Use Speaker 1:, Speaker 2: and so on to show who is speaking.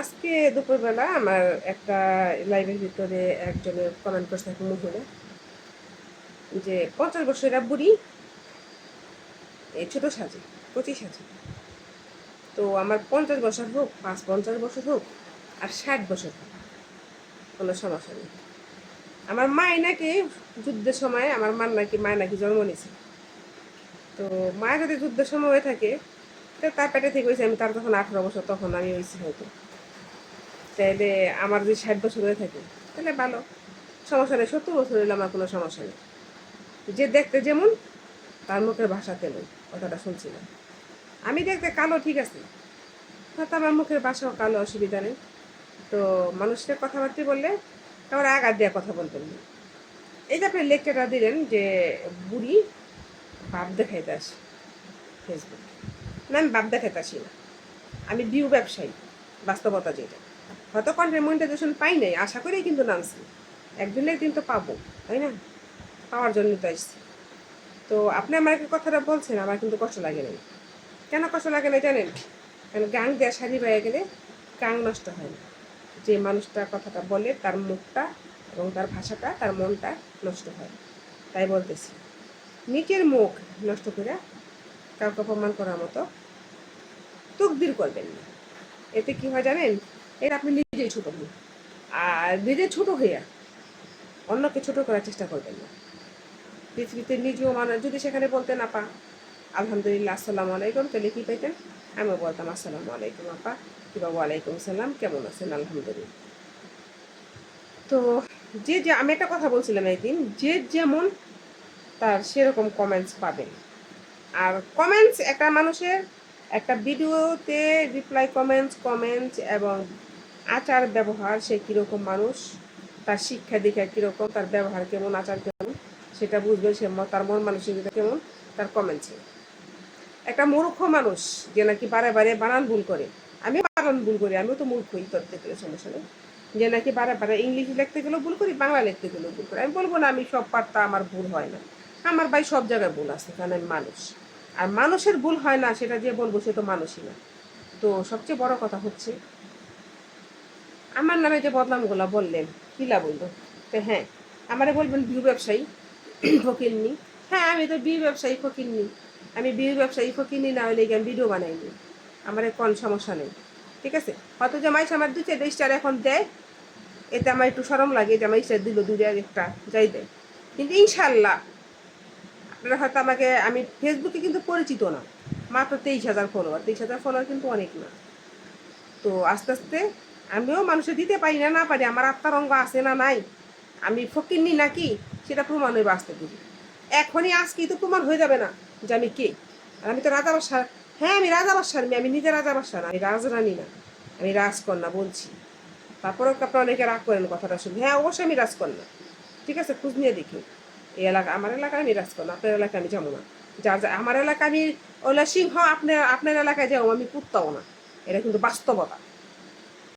Speaker 1: আজকে দুপুরবেলা আমার একটা লাইভের ভিতরে একজনের কমেন্ট করছে এক মহিলা যে 50 বছরের বুড়ি এই ছোট সাজে 25 সাজে। তো আমার 50 বছর হোক 50 বছর হোক আর 60 বছর হোক কোনো সমস্যা নেই। আমার মায় নাকি যুদ্ধের সময় আমার মায় নাকি জন্ম নিয়েছে। তো মায়ের যদি যুদ্ধের সময় হয়ে থাকে তো তার পেটে থেকে হয়েছে আমি তার যখন 18 বছর তখন আমি হয়েছি হয়তো। তাইলে আমার যদি 60 বছর হয়ে থাকে তাহলে ভালো, সমস্যা নেই। 70 বছর হইলে আমার কোনো সমস্যা নেই। যে দেখতে যেমন তার মুখের ভাষা তেমন, কথাটা শুনছিলাম। আমি দেখতে কালো ঠিক আছে, হয়তো আমার মুখের ভাষাও কালো, অসুবিধা নেই। তো মানুষের কথাবার্তা বললে তারপরে আঘাত দেওয়া কথা বলবেন না। এই যে আপনি লেকচারটা দিলেন যে বুড়ি বাপ দেখাইতে আসে ফেসবুকে, না আমি বাপ দেখাইতে আসি না, আমি ভিউ ব্যবসায়ী। বাস্তবতা যেটা, হয়তো কন্টেন্ট মনিটাইজেশন পাই নাই, আশা করেই কিন্তু নামছি। একদিন একদিন তো পাবো, তাই না? পাওয়ার জন্য তো আসছি। তো আপনি আমাকে কথাটা বলছেন, আমার কিন্তু কষ্ট লাগে নাই। কেন কষ্ট লাগে না জানেন? কারণ গাং দেওয়া শাড়ি পেয়ে গেলে গাং নষ্ট হয় না। যে মানুষটা কথাটা বলে তার মুখটা এবং তার ভাষাটা, তার মনটা নষ্ট হয়। তাই বলতেছি, নিজের মুখ নষ্ট করে কাউকে অপমান করার মতো তকদির করবেন না। এতে কি হয় জানেন? এটা আপনি নিজেই ছোট হন। আর নিজে ছোট হইয়া অন্যকে ছোট করার চেষ্টা করবেন না। পৃথিবীতে নিজেও মানুষ যদি সেখানে বলতেন আপা আলহামদুলিল্লাহ আসসালামু আলাইকুম, তাহলে কি পাইতেন? আমিও বলতাম আসসালামু আলাইকুম আপা, কিংবা ওয়ালাইকুম সালাম, কেমন আছেন? আলহামদুলিল্লাহ। তো যে আমি একটা কথা বলছিলাম একদিন, যে যেমন তার সেরকম কমেন্টস পাবেন। আর কমেন্টস একটা মানুষের একটা ভিডিওতে রিপ্লাই কমেন্টস এবং আচার ব্যবহার, সে কীরকম মানুষ, তার শিক্ষা দীক্ষা কীরকম, তার ব্যবহার কেমন, আচার কেমন, সেটা বুঝবে সে তার মন মানসিকতা কেমন তার কমেন্টসে। একটা মূর্খ মানুষ যে নাকি বারে বারে বানান ভুল করে, আমি বানান ভুল করি, আমিও তো মূর্খই করতে গেলে সমস্যা নেই। যে নাকি বারে বারে ইংলিশ লিখতে গেলেও ভুল করি, বাংলা লিখতে গেলেও ভুল করি, আমি বলবো না আমি সব পারতা আমার ভুল হয় না। আমার ভাই সব জায়গায় ভুল আছে, কারণ আমি মানুষ। আর মানুষের ভুল হয় না সেটা যে বলবো সে তো মানুষই না। তো সবচেয়ে বড় কথা হচ্ছে আমার নামে যে বদনামগুলো বললেন, কিলা বললো, তো হ্যাঁ আমারে বলবেন বিউ ব্যবসায়ী ফকিরনি। হ্যাঁ আমি তো বিউ ব্যবসায়ী ফকিরনি। আমি বিউ ব্যবসায়ী ফকিরনি না হলে আমি ভিডিও বানাইনি, আমার কোন সমস্যা নেই। ঠিক আছে, হয়তো যে মাইস আমার 2-4 স্টার এখন দেয়, এতে আমার একটু সরম লাগে যে আমার স্টার দিল 2-1 যাই দেয়। কিন্তু ইনশাল্লাহ আপনারা হয়তো আমাকে, আমি ফেসবুকে কিন্তু পরিচিত না, মাত্র 23,000 ফলোয়ার। 23,000 ফলোয়ার কিন্তু অনেক না। তো আস্তে আস্তে আমিও মানুষের দিতে পারি না, না পারি, আমার আত্মার অঙ্গ আছে না নাই, আমি ফকিরনি নাকি সেটা প্রমাণ হইবে আস্তে দিদি। এখনই আজকেই তো প্রমাণ হয়ে যাবে না যে আমি কে। আর আমি তো রাজা বাদশাহ। হ্যাঁ আমি রাজা বাদশার মেয়ে, আমি নিজে রাজা বাদশাহ না, আমি রাজরানী না, আমি রাজকন্যা বলছি। তারপরেও আপনারা অনেকে রাগ করেন কথাটা শুনে। হ্যাঁ অবশ্যই আমি রাজকন্যা, ঠিক আছে, খোঁজ নিয়ে দেখি। এই এলাকা আমার এলাকায় আমি রাজকন্যা, আপনার এলাকায় আমি যাবো না। যার আমার এলাকায় আমি ওলা সিংহ, আপনার আপনার এলাকায় যাবো আমি কুত্তাও না। এটা কিন্তু বাস্তবতা।